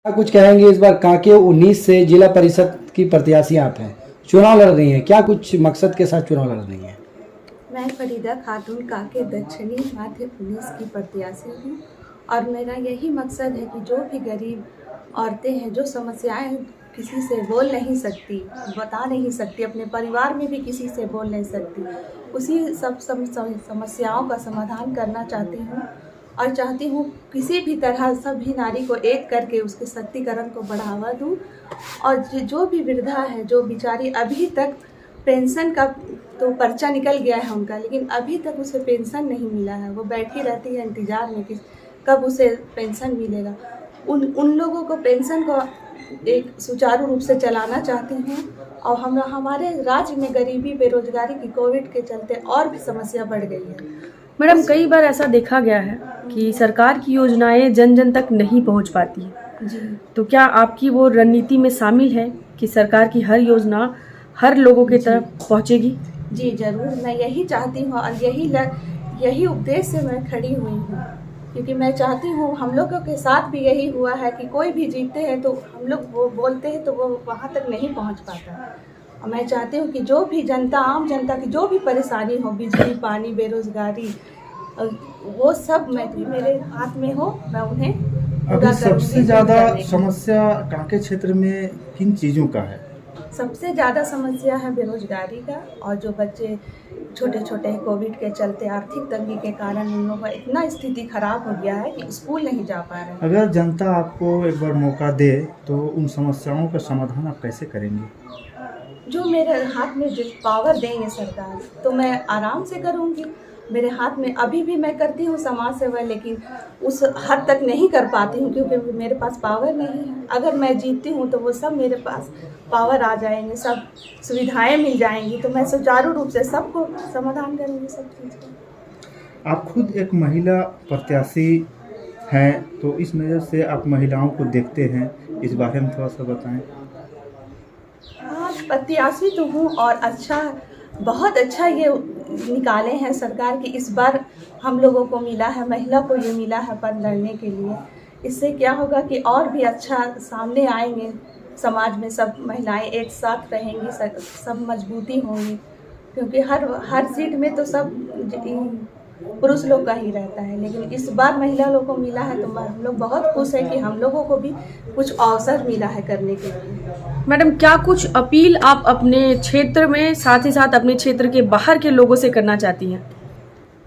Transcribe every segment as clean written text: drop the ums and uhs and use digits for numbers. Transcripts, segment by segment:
क्या कुछ कहेंगे? इस बार कांके 19 से जिला परिषद की प्रत्याशी आप हैं, चुनाव लड़ रही हैं, क्या कुछ मकसद के साथ चुनाव लड़ रही हैं? मैं फरीदा खातून कांके दक्षिणी मध्य 19 की प्रत्याशी हूँ और मेरा यही मकसद है कि जो भी गरीब औरतें हैं, जो समस्याएं किसी से बोल नहीं सकती, बता नहीं सकती, अपने परिवार में भी किसी से बोल नहीं सकती, उसी सब समस्याओं का समाधान करना चाहती हूँ और चाहती हूँ किसी भी तरह सभी नारी को एक करके उसके शक्तिकरण को बढ़ावा दूँ। और जो भी वृद्धा है, जो बेचारी अभी तक पेंशन का तो पर्चा निकल गया है उनका, लेकिन अभी तक उसे पेंशन नहीं मिला है, वो बैठी रहती है इंतज़ार में कि कब उसे पेंशन मिलेगा। उन लोगों को पेंशन को एक सुचारू रूप से चलाना चाहती हूँ। और हमारे राज्य में गरीबी, बेरोजगारी की कोविड के चलते और भी समस्या बढ़ गई है। मैडम, कई बार ऐसा देखा गया है कि सरकार की योजनाएं जन जन तक नहीं पहुंच पाती है। जी तो क्या आपकी वो रणनीति में शामिल है कि सरकार की हर योजना हर लोगों की तरफ पहुंचेगी? जी ज़रूर, मैं यही चाहती हूँ और यही उद्देश्य से मैं खड़ी हुई हूँ, क्योंकि मैं चाहती हूँ, हम लोगों के साथ भी यही हुआ है कि कोई भी जीतते हैं तो हम लोग वो बोलते हैं तो वो वहाँ तक नहीं पहुँच पाता। और मैं चाहती हूँ कि जो भी जनता, आम जनता की जो भी परेशानी हो, बिजली, पानी, बेरोज़गारी, वो सब मेरे हाथ में हो, मैं उन्हें अभी पूरा सबसे करूँगी। ज़्यादा समस्या कांके क्षेत्र में किन चीज़ों का है? सबसे ज़्यादा समस्या है बेरोजगारी का, और जो बच्चे छोटे छोटे कोविड के चलते आर्थिक तंगी के कारण उन लोगों का इतना स्थिति खराब हो गया है कि स्कूल नहीं जा पा रहे हैं। अगर जनता आपको एक बार मौका दे तो उन समस्याओं का समाधान आप कैसे करेंगे? जो मेरे हाथ में जो पावर देंगे सरकार, तो मैं आराम से करूँगी। मेरे हाथ में अभी भी मैं करती हूँ समाज सेवा, लेकिन उस हद तक नहीं कर पाती हूँ क्योंकि मेरे पास पावर नहीं है। अगर मैं जीतती हूँ तो वो सब मेरे पास पावर आ जाएंगे, सब सुविधाएं मिल जाएंगी, तो मैं सुचारू रूप से सबको समाधान करूँगी सब चीज़ का। आप खुद एक महिला प्रत्याशी हैं, तो इस नज़र से आप महिलाओं को देखते हैं, इस बारे में थोड़ा सा बताएं। हाँ, प्रत्याशी तो हूँ और बहुत अच्छा ये निकाले हैं सरकार की। इस बार हम लोगों को मिला है, महिला को ये मिला है पद लड़ने के लिए। इससे क्या होगा कि और भी अच्छा सामने आएंगे, समाज में सब महिलाएं एक साथ रहेंगी, सब मजबूती होंगी, क्योंकि हर सीट में तो सब पुरुष लोग का ही रहता है, लेकिन इस बार महिला लोग को मिला है तो हम लोग बहुत खुश हैं कि हम लोगों को भी कुछ अवसर मिला है करने के लिए। मैडम, क्या कुछ अपील आप अपने क्षेत्र में साथ ही साथ अपने क्षेत्र के बाहर के लोगों से करना चाहती हैं?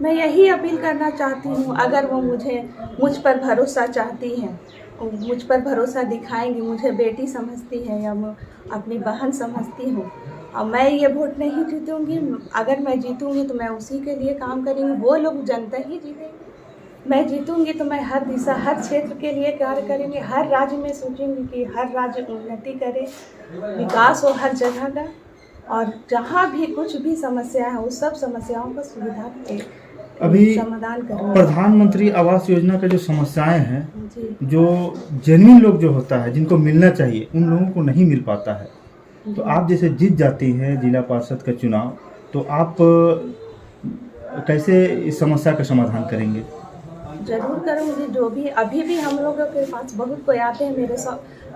मैं यही अपील करना चाहती हूँ, अगर वो मुझ पर भरोसा चाहती हैं, मुझ पर भरोसा दिखाएंगी, मुझे बेटी समझती है या मैं अपनी बहन समझती हूँ, और मैं ये वोट नहीं जीतूँगी। अगर मैं जीतूँगी तो मैं उसी के लिए काम करूँगी, वो लोग जनता ही जीतेगी। मैं जीतूँगी तो मैं हर दिशा, हर क्षेत्र के लिए कार्य करेंगे, हर राज्य में सोचूंगी कि हर राज्य उन्नति करे, विकास हो हर जगह का, और जहाँ भी कुछ भी समस्या है उस सब समस्याओं का अभी समाधान करूँगी। प्रधानमंत्री आवास योजना का जो समस्याएं हैं, जी जो जेन्युइन लोग जो होता है, जिनको मिलना चाहिए, उन लोगों को नहीं मिल पाता है। तो आप जैसे जीत जाती हैं जिला पार्षद का चुनाव, तो आप कैसे इस समस्या का समाधान करेंगे? जरूर करूँगी। जो भी अभी भी हम लोगों के पास बहुत कोई आते हैं, मेरे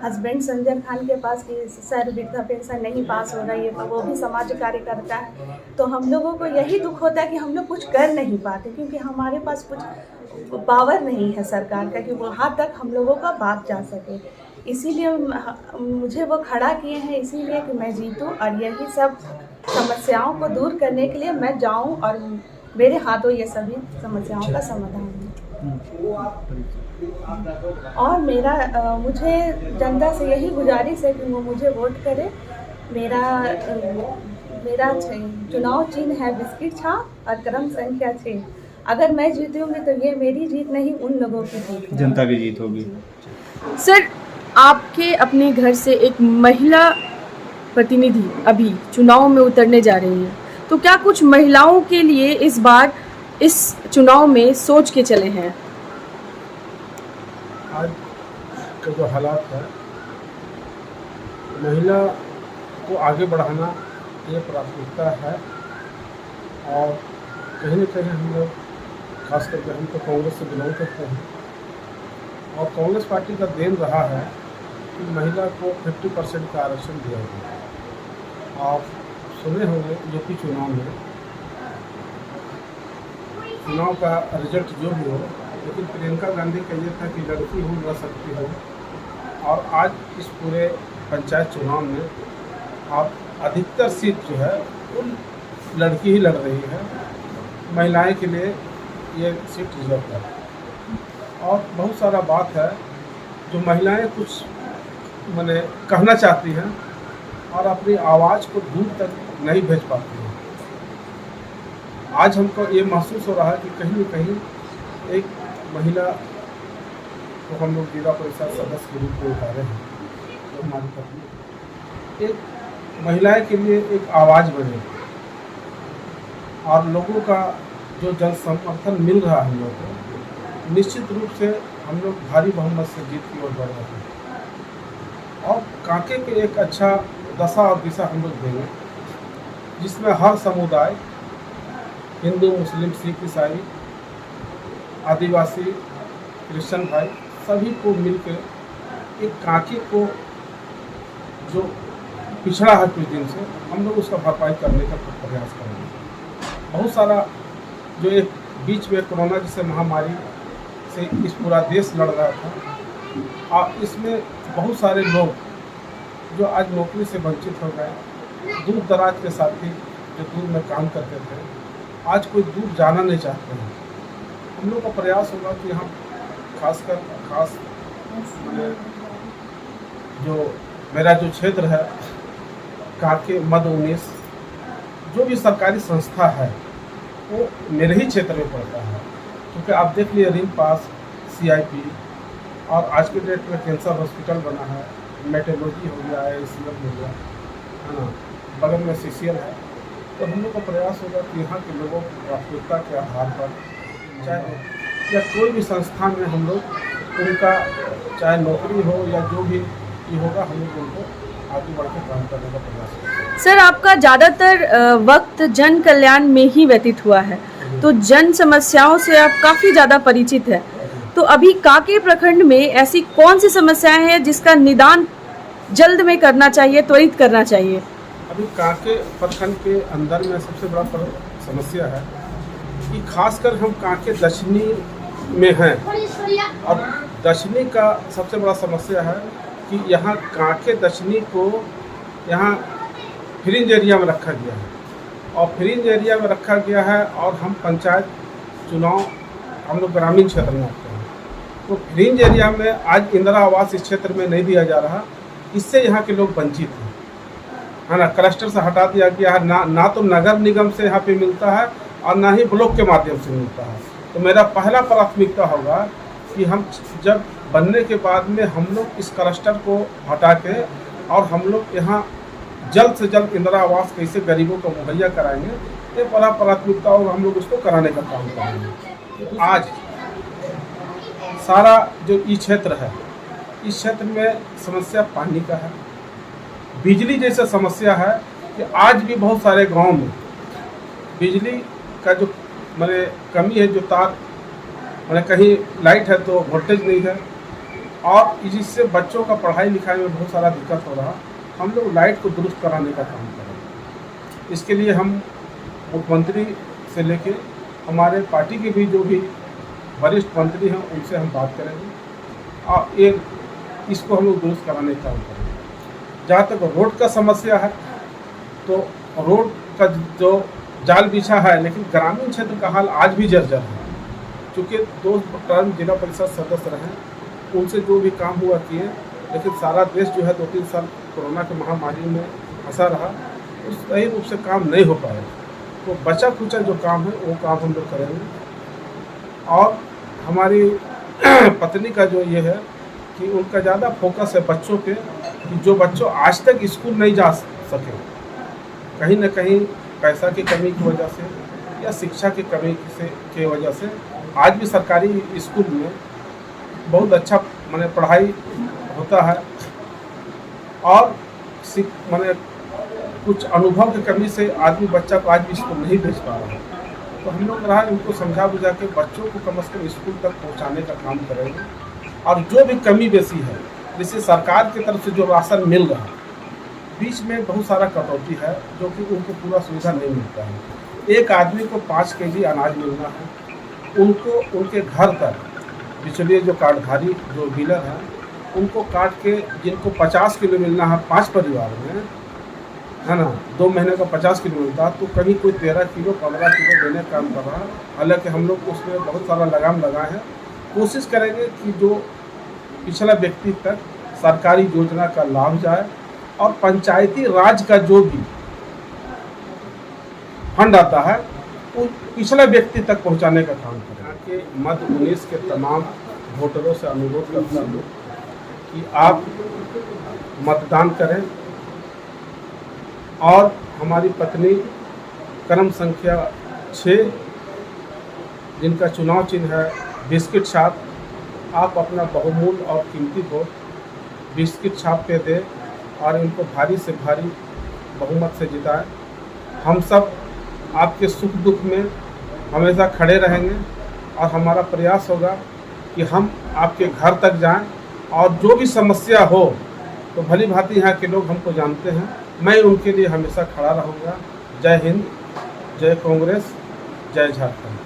हस्बैंड संजय खान के पास कि सर वृद्धा पेंशन नहीं पास हो रही है, तो वो भी समाज कार्य करता है। तो हम लोगों को यही दुख होता है कि हम लोग कुछ कर नहीं पाते, क्योंकि हमारे पास कुछ पावर नहीं है सरकार का कि वहाँ तक हम लोगों का बात जा सके। इसीलिए मुझे वो खड़ा किए हैं, इसीलिए कि मैं जीतूँ और यही सब समस्याओं को दूर करने के लिए मैं जाऊँ और मेरे हाथों ये सभी समस्याओं का समाधान हो। और मुझे जनता से यही गुजारिश है कि वो मुझे वोट करे। मेरा चुनाव चिन्ह है बिस्किट छाप और क्रम संख्या 6। अगर मैं जीतूंगी तो ये मेरी जीत नहीं, उन लोगों की जीत है, जनता की जीत होगी। सर, आपके अपने घर से एक महिला प्रतिनिधि अभी चुनाव में उतरने जा रही है, तो क्या कुछ महिलाओं के लिए इस बार इस चुनाव में सोच के चले हैं? आज के जो हालात है, महिला को आगे बढ़ाना ये प्राथमिकता है। और कहीं न कहीं हम लोग, खास करके हम तो कांग्रेस से बिलोंग करते हैं, और कांग्रेस पार्टी का देन रहा है कि महिला को 50% का आरक्षण दिया गया। आप सुने होंगे यूपी चुनाव का रिजल्ट जो भी हो, लेकिन प्रियंका गांधी का ये था कि लड़की हो लड़ सकती हो, और आज इस पूरे पंचायत चुनाव में आप अधिकतर सीट जो है वो लड़की ही लड़ रही है। महिलाएं के लिए ये सीट रिजर्व है, और बहुत सारा बात है जो महिलाएं कुछ माने कहना चाहती हैं और अपनी आवाज़ को दूर तक नहीं भेज पाती हैं। आज हमको ये महसूस हो रहा है कि कहीं न कहीं एक महिला को हम लोग जिला परिषद सदस्य के रूप में उतारे हैं, तो हमारी पत्नी एक महिलाएं के लिए एक आवाज़ बने, और लोगों का जो जन समर्थन मिल रहा है हम लोग को, निश्चित रूप से हम लोग भारी बहुमत से जीत की ओर बढ़ रहे हैं, और कांके के एक अच्छा दशा और दिशा हम लोग देंगे, जिसमें हर समुदाय, हिंदू, मुस्लिम, सिख, ईसाई, आदिवासी, क्रिश्चियन भाई, सभी को मिलकर एक कांके को जो पिछड़ा है कुछ दिन से, हम लोग उसका भरपाई करने का प्रयास करेंगे। बहुत सारा जो एक बीच में कोरोना जैसे महामारी से इस पूरा देश लड़ रहा था, और इसमें बहुत सारे लोग जो आज नौकरी से वंचित हो गए, दूर दराज के साथी जो दूर में काम करते थे, आज कोई दूर जाना नहीं चाहते हैं। हम लोग का प्रयास होगा कि हम खास जो मेरा जो क्षेत्र है कांके मध्य 19, जो भी सरकारी संस्था है वो मेरे ही क्षेत्र में पड़ता है, क्योंकि आप देख लिए रिंग पास, CIP, और आज के डेट में कैंसर हॉस्पिटल बना है, मेटेरोलॉजी हो गया है, ACM हो गया है ना, बगल में CCL है। तो हम लोग का प्रयास होगा कि यहाँ के लोगों की प्राथमिकता के आधार पर, चाहे या कोई भी संस्थान में हम लोग उनका चाहे नौकरी हो या जो भी ये होगा, हम लोग उनको आगे बढ़ के काम करने का प्रयास करेंगे। सर, आपका ज़्यादातर वक्त जन कल्याण में ही व्यतीत हुआ है, तो जन समस्याओं से आप काफ़ी ज़्यादा परिचित है। तो अभी कांके प्रखंड में ऐसी कौन सी समस्याएं हैं जिसका निदान जल्द में करना चाहिए, त्वरित करना चाहिए? अभी कांके प्रखंड के अंदर में सबसे बड़ा समस्या है कि खासकर हम कांके दक्षिणी में हैं, और दक्षिणी का सबसे बड़ा समस्या है कि यहाँ कांके दक्षिणी को यहाँ फ्रिंज एरिया में रखा गया है, और फ्रिंज एरिया में रखा गया है, और हम पंचायत चुनाव हम लोग ग्रामीण क्षेत्र में आते हैं, तो फ्रिंज एरिया में आज इंदिरा आवास इस क्षेत्र में नहीं दिया जा रहा, इससे यहाँ के लोग वंचित हैं, है ना। क्लस्टर से हटा दिया गया है, ना तो नगर निगम से यहाँ पे मिलता है और ना ही ब्लॉक के माध्यम से मिलता है। तो मेरा पहला प्राथमिकता होगा कि हम जब बनने के बाद में हम लोग इस क्लस्टर को हटा के, और हम लोग यहाँ जल्द से जल्द इंदिरा आवास कैसे गरीबों को मुहैया कराएंगे, ये बड़ा प्राथमिकता होगा, हम लोग उसको कराने का काम करेंगे। आज सारा जो ई क्षेत्र है, इस क्षेत्र में समस्या पानी का है, बिजली जैसा समस्या है कि आज भी बहुत सारे गांव में बिजली का जो मैंने कमी है, जो तार मैंने कहीं लाइट है तो वोल्टेज नहीं है, और जिससे बच्चों का पढ़ाई लिखाई में बहुत सारा दिक्कत हो रहा। हम लोग लाइट को दुरुस्त कराने का काम करेंगे। इसके लिए हम मुख्यमंत्री से लेके हमारे पार्टी के भी जो भी वरिष्ठ मंत्री हैं उनसे हम बात करेंगे, और ये इसको हम लोग दुरुस्त कराने का काम करेंगे। जहाँ तक रोड का समस्या है, तो रोड का जो जाल बिछा है, लेकिन ग्रामीण क्षेत्र का हाल आज भी जर्जर है। चूँकि 2 टर्म जिला परिषद सदस्य रहे, उनसे जो भी काम हुआ किए, लेकिन सारा देश जो है 2-3 साल कोरोना के महामारी में फंसा रहा, उस सही रूप से काम नहीं हो पाया। तो बचा खुचा जो काम है वो काम हम लोग करेंगे। और हमारी पत्नी का जो ये है कि उनका ज़्यादा फोकस है बच्चों पे, कि जो बच्चों आज तक स्कूल नहीं जा सके, कहीं ना कहीं पैसा की कमी की वजह से या शिक्षा की कमी की वजह से, आज भी सरकारी स्कूल में बहुत अच्छा माने पढ़ाई होता है, और माने कुछ अनुभव की कमी से आदमी बच्चा को आज भी स्कूल नहीं भेज पा रहा है। तो हम लोग रहा उनको समझा बुझा के बच्चों को कम से कम स्कूल तक पहुँचाने का काम करेंगे, और जो भी कमी बेसी है जैसे सरकार की तरफ से जो राशन मिल रहा है, बीच में बहुत सारा कटौती है जो कि उनको पूरा सुविधा नहीं मिलता है। एक आदमी को 5 केजी अनाज मिलना है, उनको उनके घर तक पिछले जो कार्डधारी जो डीलर हैं उनको काट के जिनको 50 किलो मिलना है 5 परिवार में, है ना, 2 महीने का 50 किलो मिलता, तो कहीं कोई 13 किलो 15 किलो देने का काम कर रहा है। हालांकि हम लोग उसमें बहुत सारा लगाम लगाए हैं। कोशिश करेंगे कि जो पिछला व्यक्ति तक सरकारी योजना का लाभ जाए और पंचायती राज का जो भी फंड आता है वो पिछला व्यक्ति तक पहुंचाने का काम करें। यहाँ के मध्य 19 के तमाम वोटरों से अनुरोध करता हूँ कि आप मतदान करें और हमारी पत्नी क्रम संख्या 6 जिनका चुनाव चिन्ह है बिस्किट छाप, आप अपना बहुमूल्य और कीमती वोट बिस्किट छाप पे दें और इनको भारी से भारी बहुमत से जिताएं। हम सब आपके सुख दुख में हमेशा खड़े रहेंगे और हमारा प्रयास होगा कि हम आपके घर तक जाएं और जो भी समस्या हो तो भली भांति यहाँ के लोग हमको जानते हैं, मैं उनके लिए हमेशा खड़ा रहूँगा। जय हिंद, जय कांग्रेस, जय झारखंड।